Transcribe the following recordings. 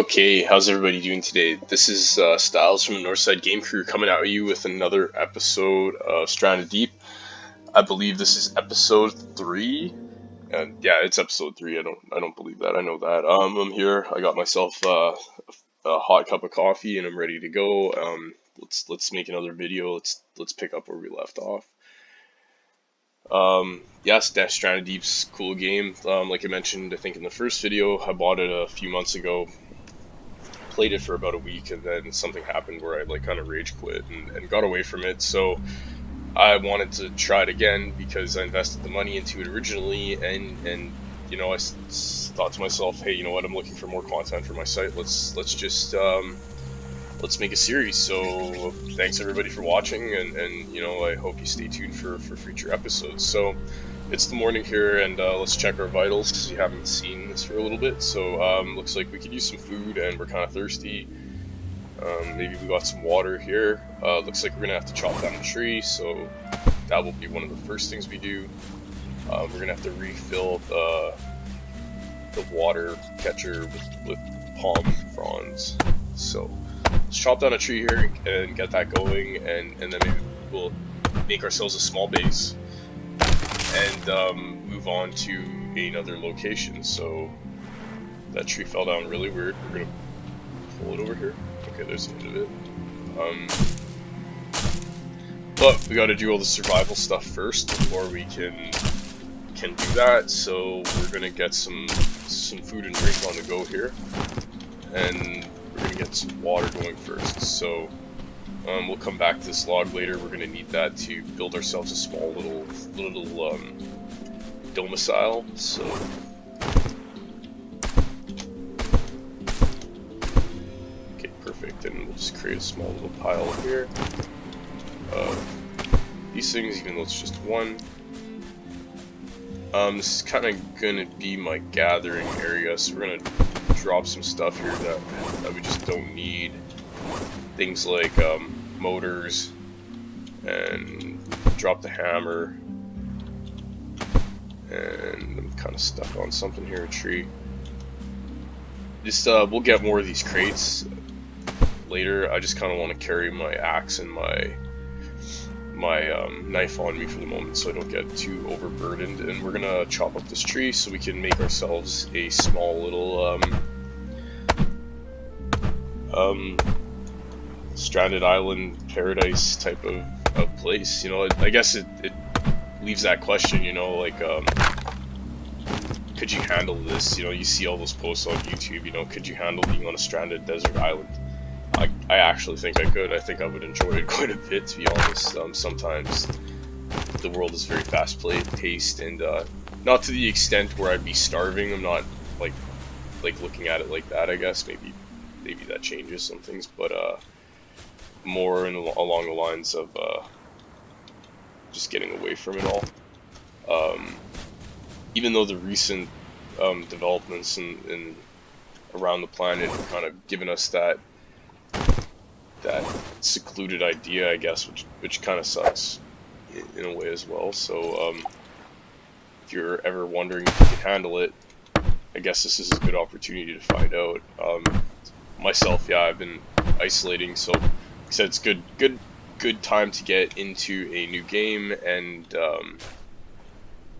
Okay, how's everybody doing today? This is Styles from the Northside Game Crew coming at you with another episode of Stranded Deep. I believe this is episode 3, and yeah, it's episode 3. I don't believe that. I know that. I'm here. I got myself a hot cup of coffee, and I'm ready to go. Let's make another video. Let's pick up where we left off. Yes, Stranded Deep's a cool game. Like I mentioned, I think in the first video, I bought it a few months ago. Played it for about a week, and then something happened where I kind of rage quit and got away from it. So I wanted to try it again because I invested the money into it originally, and you know, I thought to myself, hey, you know what, I'm looking for more content for my site. Let's just let's make a series. So thanks everybody for watching, and you know, I hope you stay tuned for future episodes. So it's the morning here, and let's check our vitals because you haven't seen this for a little bit. So looks like we could use some food, and we're kind of thirsty. Maybe we got some water here. Looks like we're gonna have to chop down a tree, so that will be one of the first things we do. We're gonna have to refill the water catcher with palm fronds. So let's chop down a tree here and get that going, and then maybe we'll make ourselves a small base and move on to another location. So that tree fell down really weird. We're gonna pull it over here. Okay, there's the end of it. But we got to do all the survival stuff first before we can do that. So we're gonna get some food and drink on the go here, and we're gonna get some water going first. So we'll come back to this log later. We're gonna need that to build ourselves a small little domicile. So okay, perfect. And we'll just create a small little pile here of these things, even though it's just one. This is kind of gonna be my gathering area, so we're gonna drop some stuff here that we just don't need. Things like motors, and drop the hammer, and I'm kind of stuck on something here, a tree. Just we'll get more of these crates later. I just kind of want to carry my axe and my knife on me for the moment, so I don't get too overburdened. And we're gonna chop up this tree so we can make ourselves a small little stranded island paradise type of place. You know, I guess it leaves that question, you know, like could you handle this? You know, you see all those posts on YouTube, you know, could you handle being on a stranded desert island? I actually think I could. I think I would enjoy it quite a bit, to be honest. Sometimes the world is very fast-paced, and not to the extent where I'd be starving. I'm not like looking at it like that. I guess maybe that changes some things, but more along the lines of just getting away from it all. Even though the recent developments in around the planet have kind of given us that secluded idea, I guess, which kind of sucks in a way as well. So if you're ever wondering if you can handle it, I guess this is a good opportunity to find out. Myself, yeah, I've been isolating, so like I said, it's good time to get into a new game and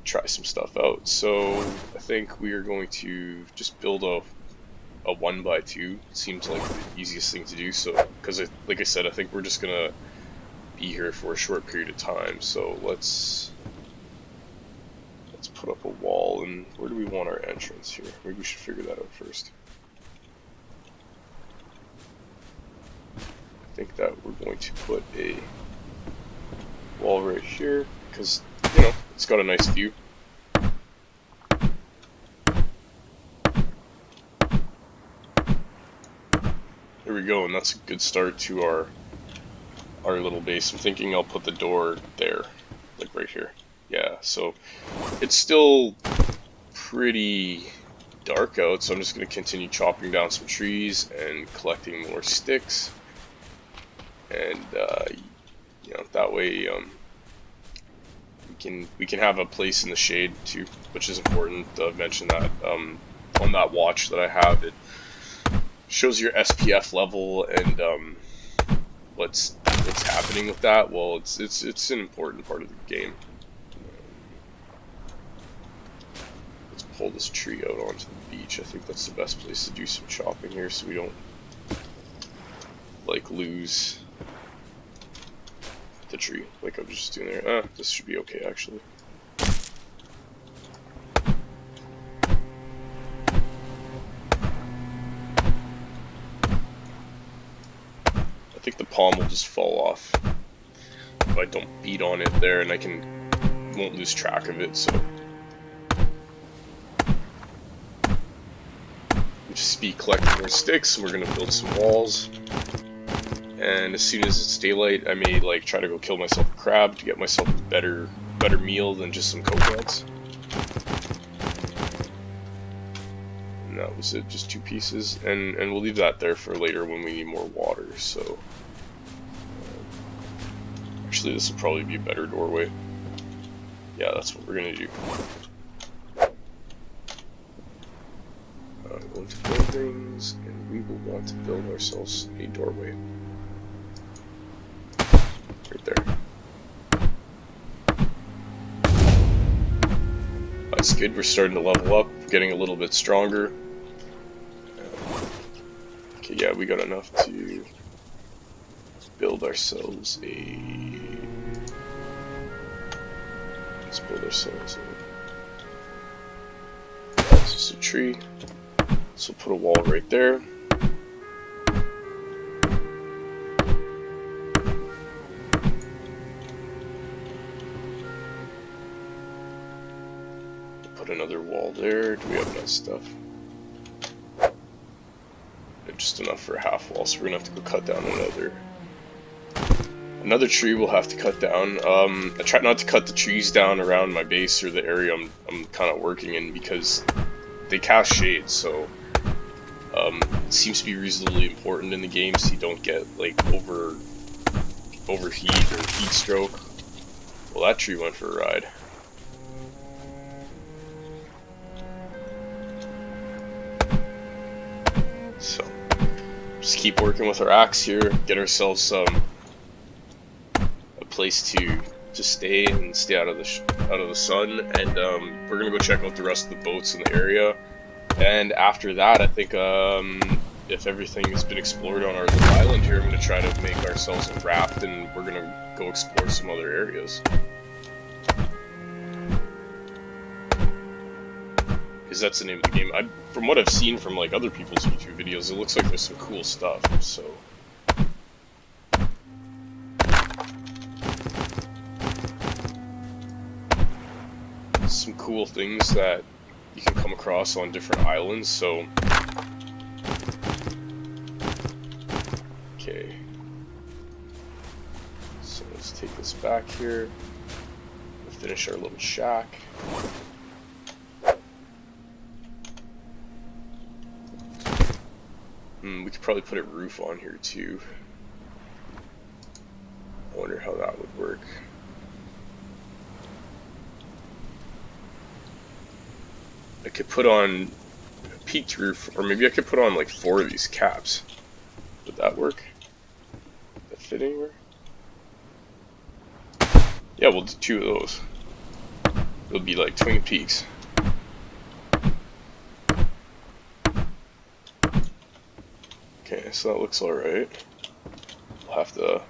try some stuff out. So I think we are going to just build a 1x2. Seems like the easiest thing to do. So because like I said, I think we're just gonna be here for a short period of time. So let's put up a wall. And where do we want our entrance here? Maybe we should figure that out first. I think that we're going to put a wall right here because, you know, it's got a nice view. There we go, and that's a good start to our little base. I'm thinking I'll put the door there, like right here. Yeah, so it's still pretty dark out, so I'm just going to continue chopping down some trees and collecting more sticks. And you know, that way we can have a place in the shade too, which is important. I've mentioned that on that watch that I have, it shows your SPF level and what's happening with that. Well, it's an important part of the game. Let's pull this tree out onto the beach. I think that's the best place to do some chopping here, so we don't like lose the tree like I was just doing there. This should be okay actually. I think the palm will just fall off if I don't beat on it there, and won't lose track of it. So we'll just be collecting more sticks. We're gonna build some walls, and as soon as it's daylight, I may like try to go kill myself a crab to get myself a better meal than just some coconuts. And that was it, just 2 pieces, and we'll leave that there for later when we need more water. So actually, this will probably be a better doorway. Yeah, that's what we're gonna do. Go into buildings, and we will want to build ourselves a doorway. Right there. That's good, we're starting to level up, getting a little bit stronger. Okay, yeah, we got enough to build ourselves let's build ourselves that's just a tree. So put a wall right there. Put another wall there. Do we have enough stuff? Just enough for a half wall, so we're gonna have to go cut down another tree. We'll have to cut down. I try not to cut the trees down around my base or the area I'm kind of working in, because they cast shade, so it seems to be reasonably important in the game so you don't get like overheat or heat stroke. Well, that tree went for a ride. So just keep working with our axe here, get ourselves a place to stay and stay out of the sun, and we're gonna go check out the rest of the boats in the area. And after that, I think if everything has been explored on our little island here, I'm gonna try to make ourselves a raft, and we're gonna go explore some other areas. Because that's the name of the game. From what I've seen from like other people's YouTube videos, it looks like there's some cool stuff. So some cool things that you can come across on different islands. So okay, so let's take this back here. We'll finish our little shack. We could probably put a roof on here too. I wonder how that would work. I could put on a peaked roof, or maybe I could put on like 4 of these caps. Would that work? Would that fit anywhere? Yeah, we'll do 2 of those. It'll be like twin peaks. Okay, so that looks alright. We'll have to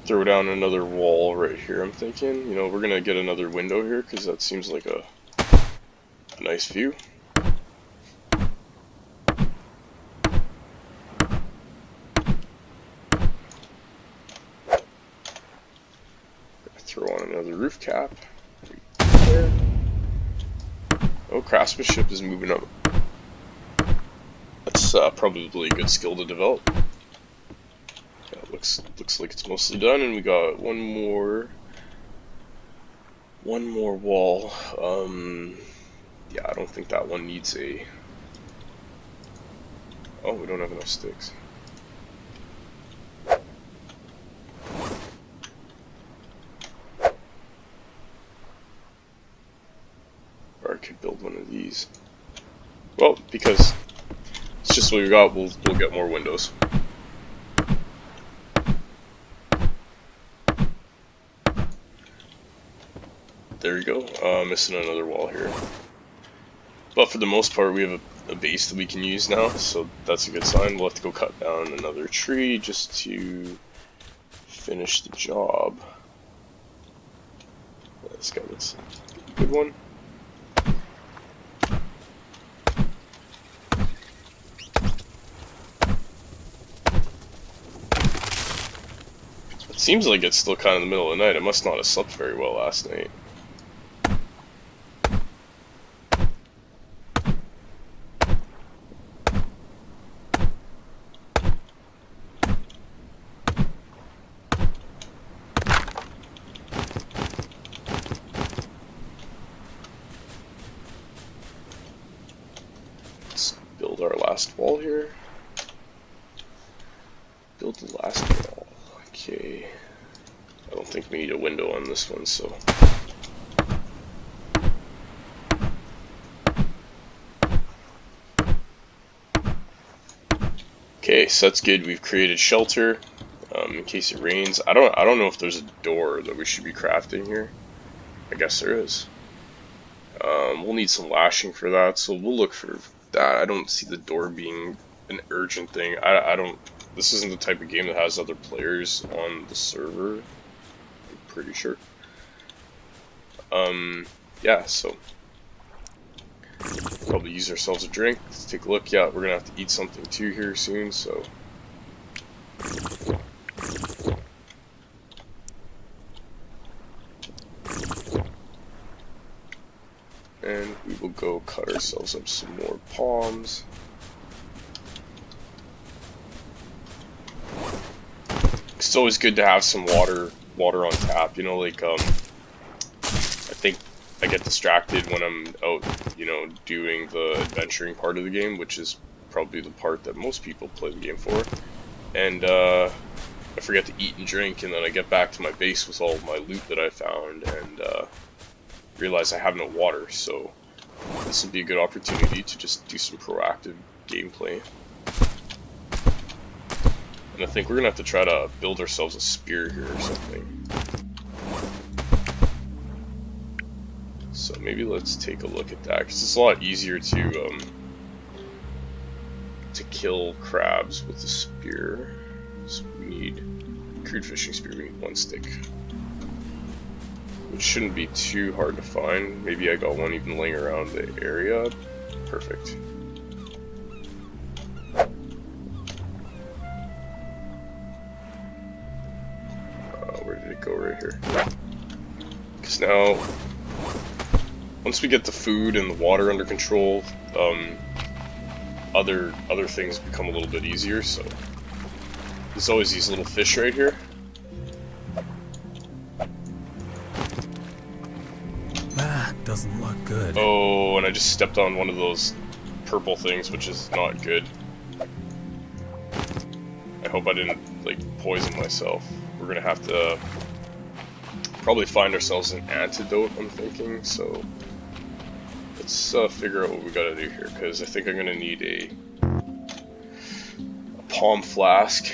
throw down another wall right here, I'm thinking. You know, we're gonna get another window here because that seems like a nice view. Throw on another roof cap. There. Oh, craftsmanship is moving up. That's probably a good skill to develop. Yeah, it looks like it's mostly done, and we got one more wall. Yeah, I don't think that one needs a. Oh, we don't have enough sticks. Or I could build one of these. Well, because it's just what we got, we'll get more windows. There we go. Missing another wall here. But for the most part, we have a base that we can use now, so that's a good sign. We'll have to go cut down another tree just to finish the job. This guy looks like a good one. It seems like it's still kind of the middle of the night. I must not have slept very well last night. Let's build our last wall here. Build the last wall. Okay. I don't think we need a window on this one, so. Okay, so that's good. We've created shelter in case it rains. I don't know if there's a door that we should be crafting here. I guess there is. We'll need some lashing for that, so we'll look for that. I don't see the door being an urgent thing. I don't. This isn't the type of game that has other players on the server. I'm pretty sure. Yeah, so probably use ourselves a drink. Let's take a look. Yeah, we're gonna have to eat something too here soon, so. And we will go cut ourselves up some more palms. It's always good to have some water on tap, you know, like I think I get distracted when I'm out, you know, doing the adventuring part of the game, which is probably the part that most people play the game for. And I forget to eat and drink, and then I get back to my base with all of my loot that I found, and realize I have no water, so this will be a good opportunity to just do some proactive gameplay. And I think we're gonna have to try to build ourselves a spear here or something. So maybe let's take a look at that, because it's a lot easier to kill crabs with a spear. So we need crude fishing spear. We need 1 stick, which shouldn't be too hard to find. Maybe I got one even laying around the area. Perfect. Where did it go? Right here. Because now, once we get the food and the water under control, other things become a little bit easier. So there's always these little fish right here. That doesn't look good. Oh, and I just stepped on one of those purple things, which is not good. I hope I didn't like poison myself. We're gonna have to probably find ourselves an antidote, I'm thinking, so let's figure out what we gotta do here, because I think I'm gonna need a palm flask.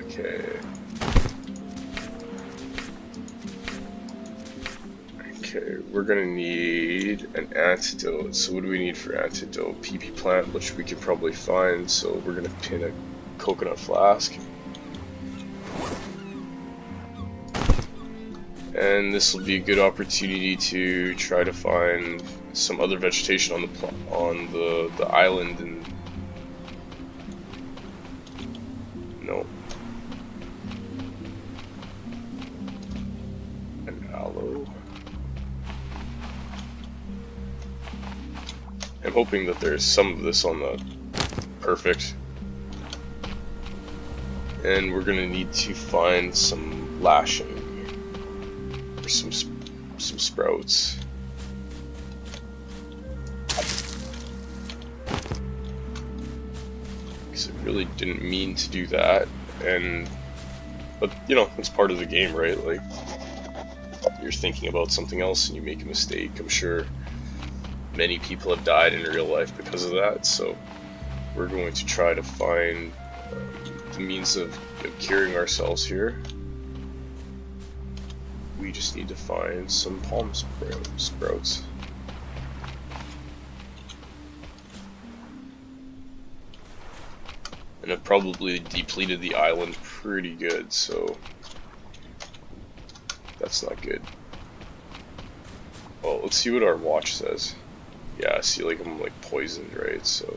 Okay. Okay, we're gonna need an antidote. So what do we need for antidote? PP plant, which we could probably find, so we're gonna pin a coconut flask. And this will be a good opportunity to try to find some other vegetation on the island. And no, an aloe. I'm hoping that there's some of this on the perfect. And we're gonna need to find some lashing. Some sprouts. Because I really didn't mean to do that, but you know, it's part of the game, right? Like, you're thinking about something else and you make a mistake, I'm sure. many people have died in real life because of that, so we're going to try to find the means of curing ourselves here. We just need to find some palm sprouts. And I've probably depleted the island pretty good, so that's not good. Well, let's see what our watch says. Yeah, I see like I'm like poisoned, right? So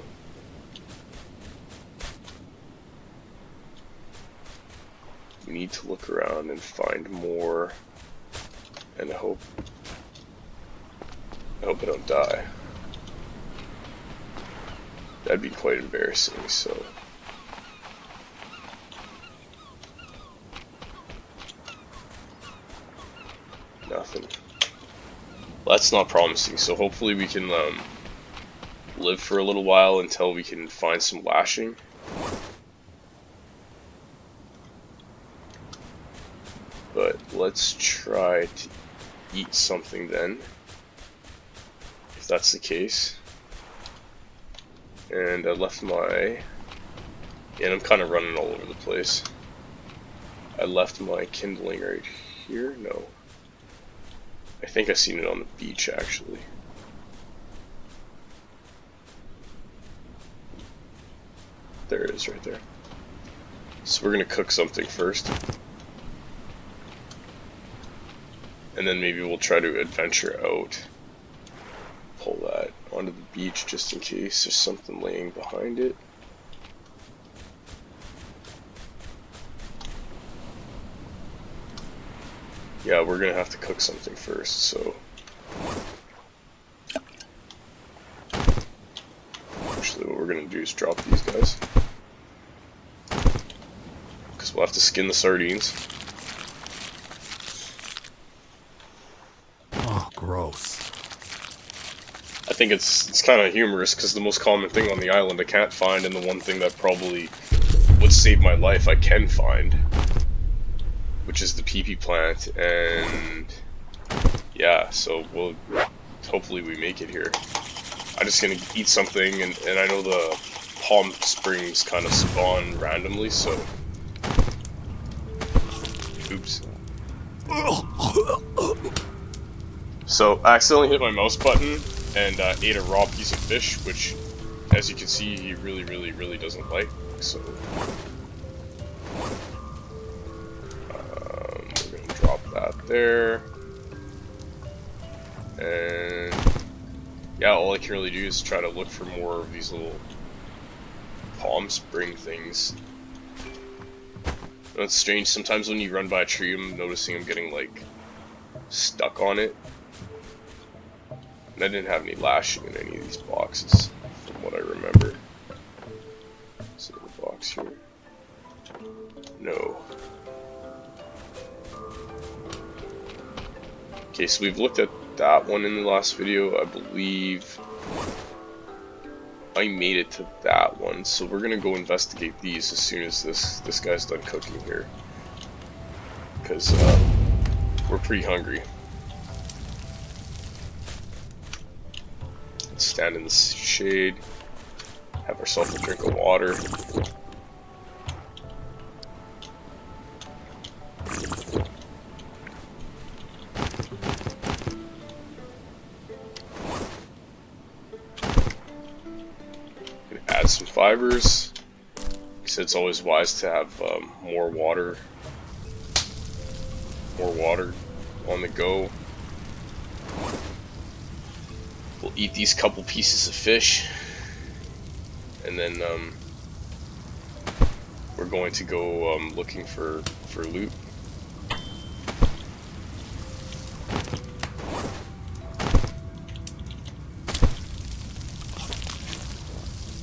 we need to look around and find more, and I hope I don't die. That'd be quite embarrassing, so nothing. Well, that's not promising, so hopefully we can live for a little while until we can find some lashing. But let's try to eat something then, if that's the case. And I left my... and I'm kind of running all over the place. I left my kindling right here? No. I think I seen it on the beach, actually. There it is, right there. So we're gonna cook something first. And then maybe we'll try to adventure out. Pull that onto the beach just in case there's something laying behind it. Yeah, we're gonna have to cook something first, so... actually what we're gonna do is drop these guys. Because we'll have to skin the sardines. Oh, gross. I think it's kind of humorous because the most common thing on the island I can't find, and the one thing that probably would save my life I can find, which is the PP plant. And yeah, so we'll hopefully we make it here. I'm just gonna eat something, and I know the palm springs kind of spawn randomly, so oops. So I accidentally hit my mouse button and ate a raw piece of fish, which, as you can see, he really doesn't like. So we're gonna drop that there, and yeah, all I can really do is try to look for more of these little palm spring things. It's strange, sometimes when you run by a tree, I'm noticing I'm getting like stuck on it. And I didn't have any lashing in any of these boxes, from what I remember. Is there a box here? No. Okay, so we've looked at that one in the last video. I believe I made it to that one, so we're gonna go investigate these as soon as this guy's done cooking here, because we're pretty hungry. Let's stand in the shade, have ourselves a drink of water. Add some fibers. Like I said, it's always wise to have more water on the go. We'll eat these couple pieces of fish, and then we're going to go looking for loot.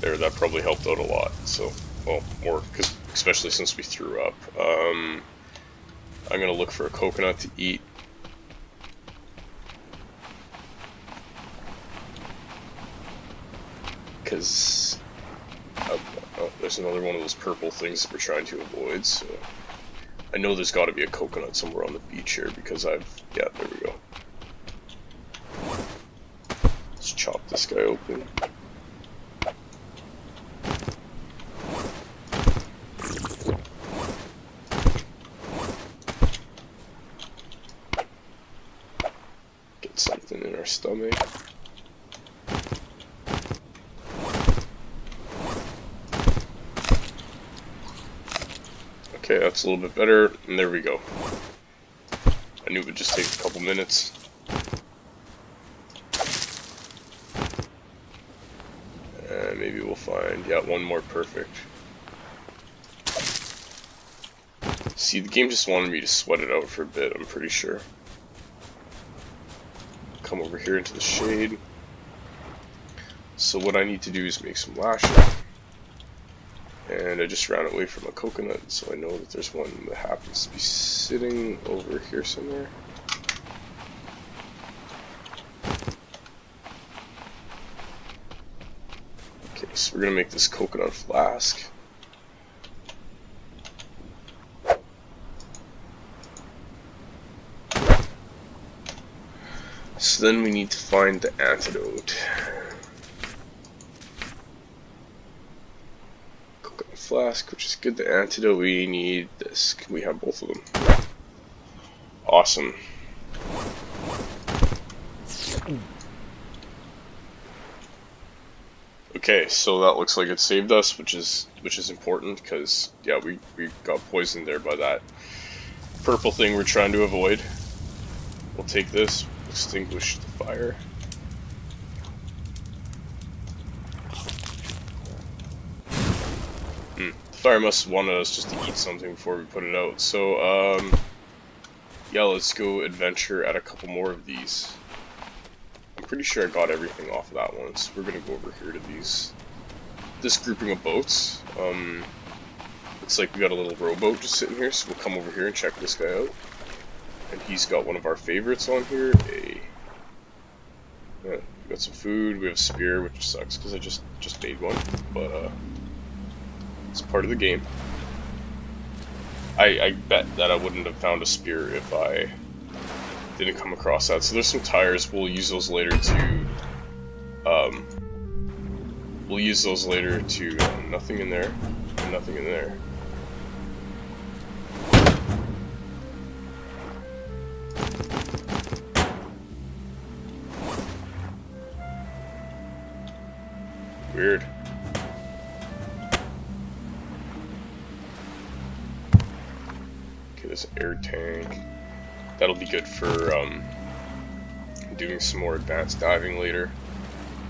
There, that probably helped out a lot. So, well, more, because especially since we threw up. I'm gonna look for a coconut to eat. Because oh, there's another one of those purple things that we're trying to avoid, so I know there's got to be a coconut somewhere on the beach here, because yeah, there we go. Let's chop this guy open. Get something in our stomach. Okay, that's a little bit better, and there we go. I knew it would just take a couple minutes. And maybe we'll find, yeah, one more perfect. See, the game just wanted me to sweat it out for a bit, I'm pretty sure. Come over here into the shade. So what I need to do is make some lashes. And I just ran away from a coconut, so I know that there's one that happens to be sitting over here somewhere. Okay, so we're gonna make this coconut flask. So then we need to find the antidote. Flask, which is good. The antidote, we need this. Can we have both of them? Awesome. Okay, so that looks like it saved us, which is important because yeah, we got poisoned there by that purple thing we're trying to avoid. We'll take this, extinguish the fire. The fire must have wanted us just to eat something before we put it out. So, yeah, let's go adventure at a couple more of these. I'm pretty sure I got everything off of that one, so we're gonna go over here to this grouping of boats. Looks like we got a little rowboat just sitting here, so we'll come over here and check this guy out. And he's got one of our favorites on here, we got some food, we have a spear, which sucks because I just made one, but it's part of the game. I bet that I wouldn't have found a spear if I didn't come across that. So there's some tires. We'll use those later to. Nothing in there. Nothing in there. Weird. Okay, there's an air tank. That'll be good for doing some more advanced diving later.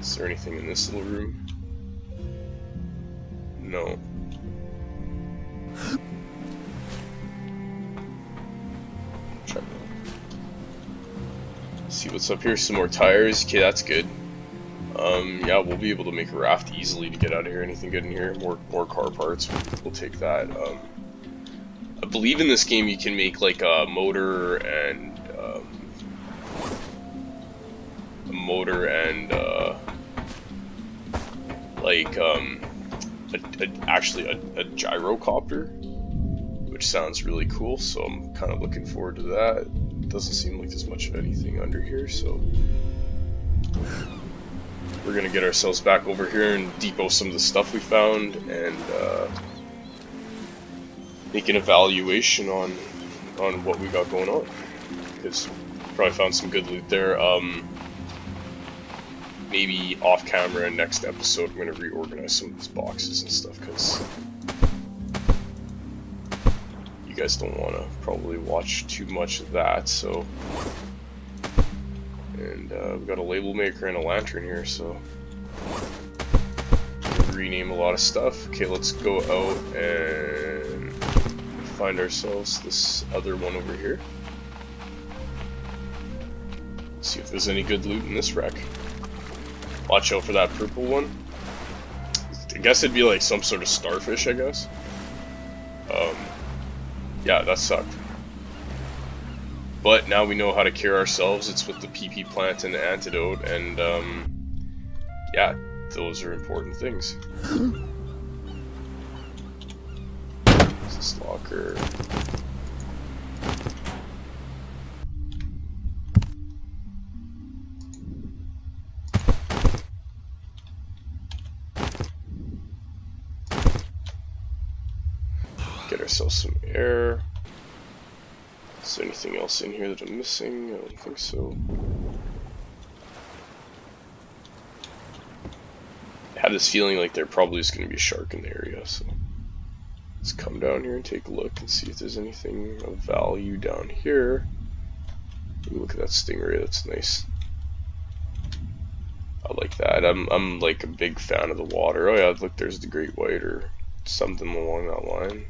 Is there anything in this little room? No. Check. See what's up here. Some more tires. Okay, that's good. Yeah, we'll be able to make a raft easily to get out of here. Anything good in here? More car parts. We'll take that. I believe in this game you can make like a motor and actually a gyrocopter, which sounds really cool. So I'm kind of looking forward to that. It doesn't seem like there's much of anything under here, so we're gonna get ourselves back over here and depot some of the stuff we found and make an evaluation on what we got going on, because probably found some good loot there. Maybe off camera next episode I'm gonna reorganize some of these boxes and stuff, because you guys don't want to probably watch too much of that. So, and we got a label maker and a lantern here, so rename a lot of stuff. Okay, let's go out and find ourselves this other one over here. See if there's any good loot in this wreck. Watch out for that purple one. I guess it'd be like some sort of starfish, I guess. Yeah, that sucked. But now we know how to cure ourselves. It's with the PP plant and the antidote, and yeah, those are important things. What's this locker? myself some air. Is there anything else in here that I'm missing? I don't think so. I have this feeling like there probably is going to be a shark in the area, so let's come down here and take a look and see if there's anything of value down here. Ooh, look at that stingray, that's nice. I like that. I'm like a big fan of the water. Oh yeah, look, there's the great white or something along that line.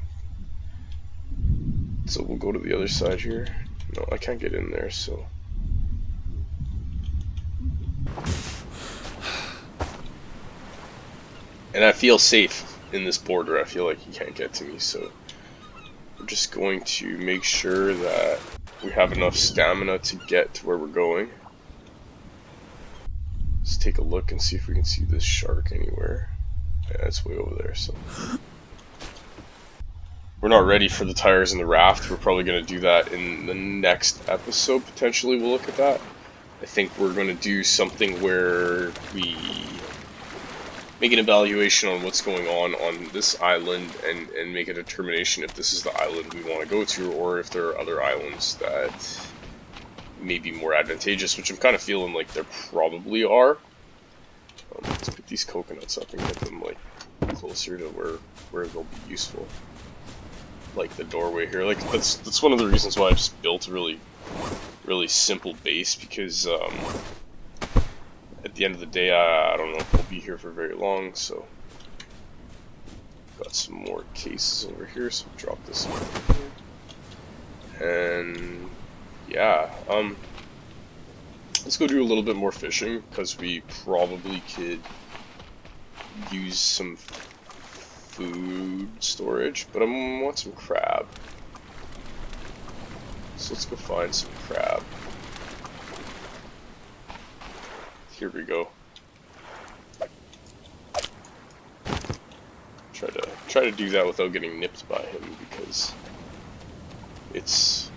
So we'll go to the other side here. No, I can't get in there, so. And I feel safe in this border. I feel like he can't get to me, so we're just going to make sure that we have enough stamina to get to where we're going. Let's take a look and see if we can see this shark anywhere. Yeah, it's way over there, so. We're not ready for the tires and the raft. We're probably going to do that in the next episode, potentially. We'll look at that. I think we're going to do something where we make an evaluation on what's going on this island and make a determination if this is the island we want to go to or if there are other islands that may be more advantageous, which I'm kind of feeling like there probably are. Let's pick these coconuts up and get them like closer to where they'll be useful. Like the doorway here, like that's one of the reasons why I just built a really simple base, because at the end of the day, I don't know if we'll be here for very long. So got some more cases over here, so we'll drop this one here. And yeah, let's go do a little bit more fishing, because we probably could use some food storage, but I want some crab. So let's go find some crab. Here we go. Try to do that without getting nipped by him, because it's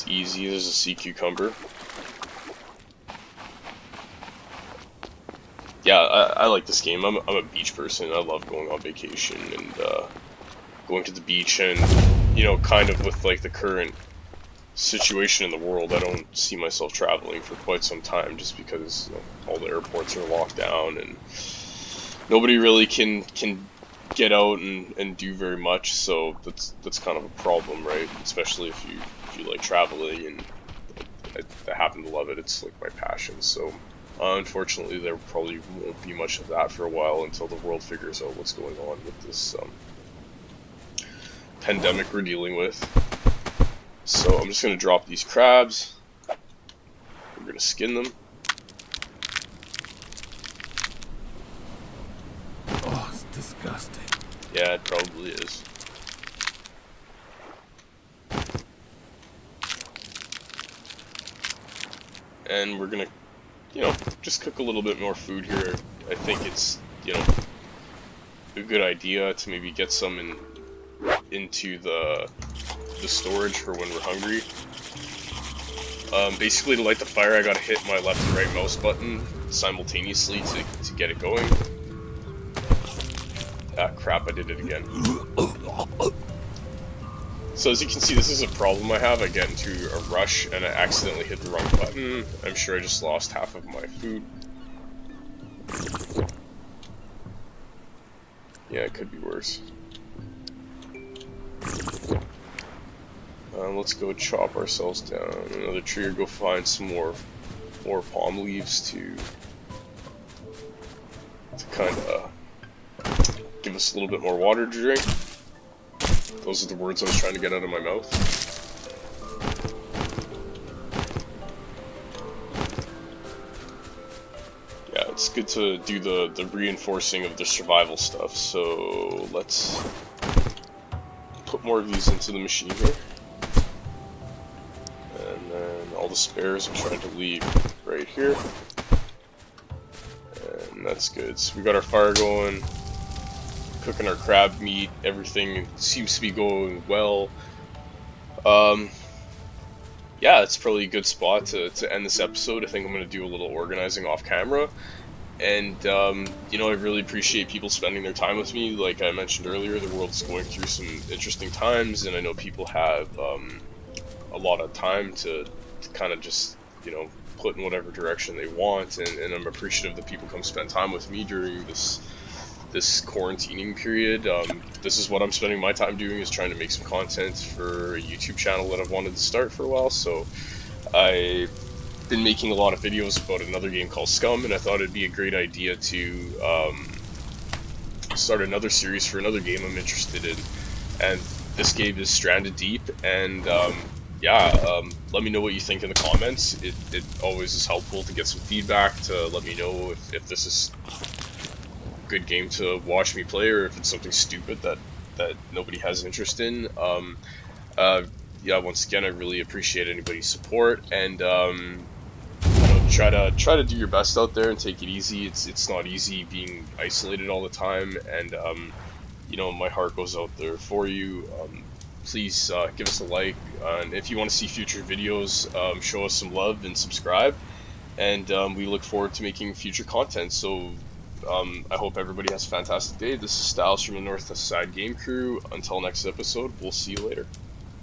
easy. There's a sea cucumber. Yeah, I like this game. I'm a beach person. I love going on vacation and going to the beach, and you know, kind of with like the current situation in the world, I don't see myself traveling for quite some time, just because you know, all the airports are locked down and nobody really can get out and do very much. So that's kind of a problem, right? Especially if you like traveling, and I happen to love it. It's like my passion. So. Unfortunately, there probably won't be much of that for a while until the world figures out what's going on with this pandemic we're dealing with. So I'm just going to drop these crabs. We're going to skin them. Oh, it's disgusting. Yeah, it probably is. And we're going to, you know, just cook a little bit more food here. I think it's, you know, a good idea to maybe get some into the storage for when we're hungry. Basically, to light the fire, I gotta hit my left and right mouse button simultaneously to get it going. Ah, crap, I did it again. So as you can see, this is a problem I have. I get into a rush and I accidentally hit the wrong button. I'm sure I just lost half of my food. Yeah, it could be worse. Let's go chop ourselves down another tree, or go find some more palm leaves to kind of give us a little bit more water to drink. Those are the words I was trying to get out of my mouth. Yeah, it's good to do the reinforcing of the survival stuff, so let's put more of these into the machine here. And then all the spares I'm trying to leave right here. And that's good. So we got our fire going. Cooking our crab meat, everything seems to be going well. Yeah, it's probably a good spot to end this episode. I think I'm going to do a little organizing off camera, And you know, I really appreciate people spending their time with me. Like I mentioned earlier, the world's going through some interesting times, and I know people have a lot of time to kind of just, you know, put in whatever direction they want, and I'm appreciative that people come spend time with me during this quarantining period. This is what I'm spending my time doing, is trying to make some content for a YouTube channel that I've wanted to start for a while. So I've been making a lot of videos about another game called Scum, and I thought it'd be a great idea to start another series for another game I'm interested in. And this game is Stranded Deep, and yeah, let me know what you think in the comments. It always is helpful to get some feedback, to let me know if this is a good game to watch me play, or if it's something stupid that nobody has interest in. Uh, yeah, once again, I really appreciate anybody's support, and you know, try to do your best out there and take it easy. It's not easy being isolated all the time, and you know, my heart goes out there for you. Please give us a like, and if you want to see future videos, show us some love and subscribe. And we look forward to making future content. So I hope everybody has a fantastic day. This is Styles from the North Side Game Crew. Until next episode, we'll see you later.